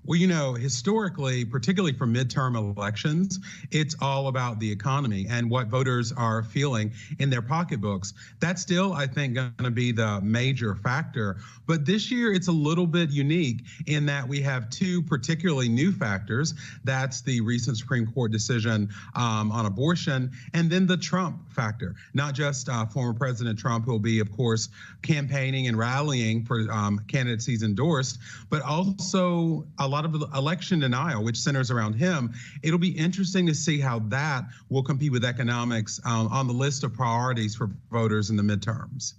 Well, historically, particularly for midterm elections, it's all about the economy and what voters are feeling in their pocketbooks. That's still, I think, going to be the major factor. But this year, it's a little bit unique in that we have two particularly new factors. That's the recent Supreme Court decision on abortion, and then the Trump factor. Not just former President Trump, who will be, of course, campaigning and rallying for candidates he's endorsed, but also a lot of election denial, which centers around him. It'll be interesting to see how that will compete with economics on the list of priorities for voters in the midterms.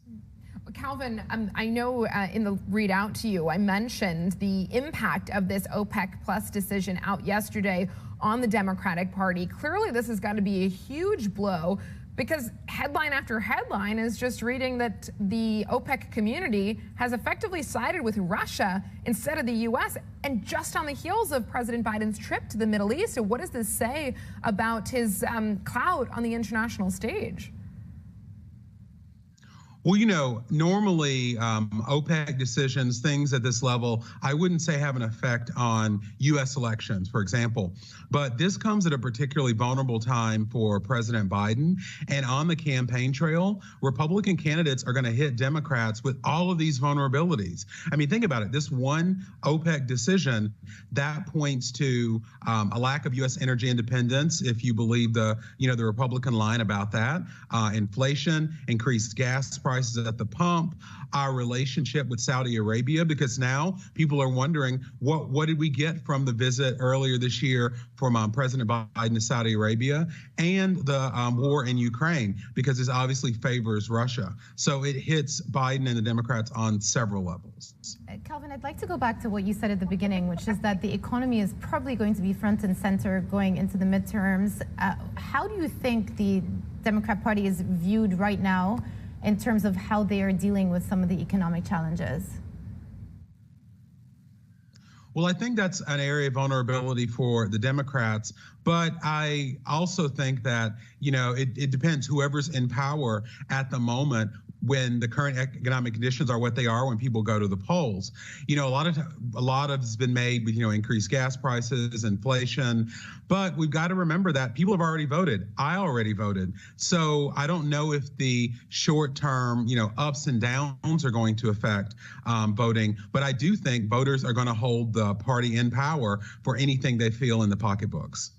Calvin, I know in the readout to you, I mentioned the impact of this OPEC Plus decision out yesterday on the Democratic Party. Clearly, this has got to be a huge blow, because headline after headline is just reading that the OPEC community has effectively sided with Russia instead of the U.S., and just on the heels of President Biden's trip to the Middle East. So what does this say about his clout on the international stage? Well, normally OPEC decisions, things at this level, I wouldn't say have an effect on U.S. elections, for example. But this comes at a particularly vulnerable time for President Biden. And on the campaign trail, Republican candidates are going to hit Democrats with all of these vulnerabilities. I mean, think about it. This one OPEC decision, that points to a lack of U.S. energy independence, if you believe the Republican line about that. Inflation, increased gas prices at the pump, our relationship with Saudi Arabia, because now people are wondering what did we get from the visit earlier this year from President Biden to Saudi Arabia, and the war in Ukraine, because this obviously favors Russia. So it hits Biden and the Democrats on several levels. Calvin, I'd like to go back to what you said at the beginning, which is that the economy is probably going to be front and center going into the midterms. How do you think the Democrat Party is viewed right now in terms of how they are dealing with some of the economic challenges? Well, I think that's an area of vulnerability for the Democrats. But I also think that, it depends whoever's in power at the moment, when the current economic conditions are what they are when people go to the polls. A lot of has been made with, increased gas prices, inflation, but we've got to remember that people have already voted. I already voted. So I don't know if the short-term, ups and downs are going to affect voting, but I do think voters are going to hold the party in power for anything they feel in the pocketbooks.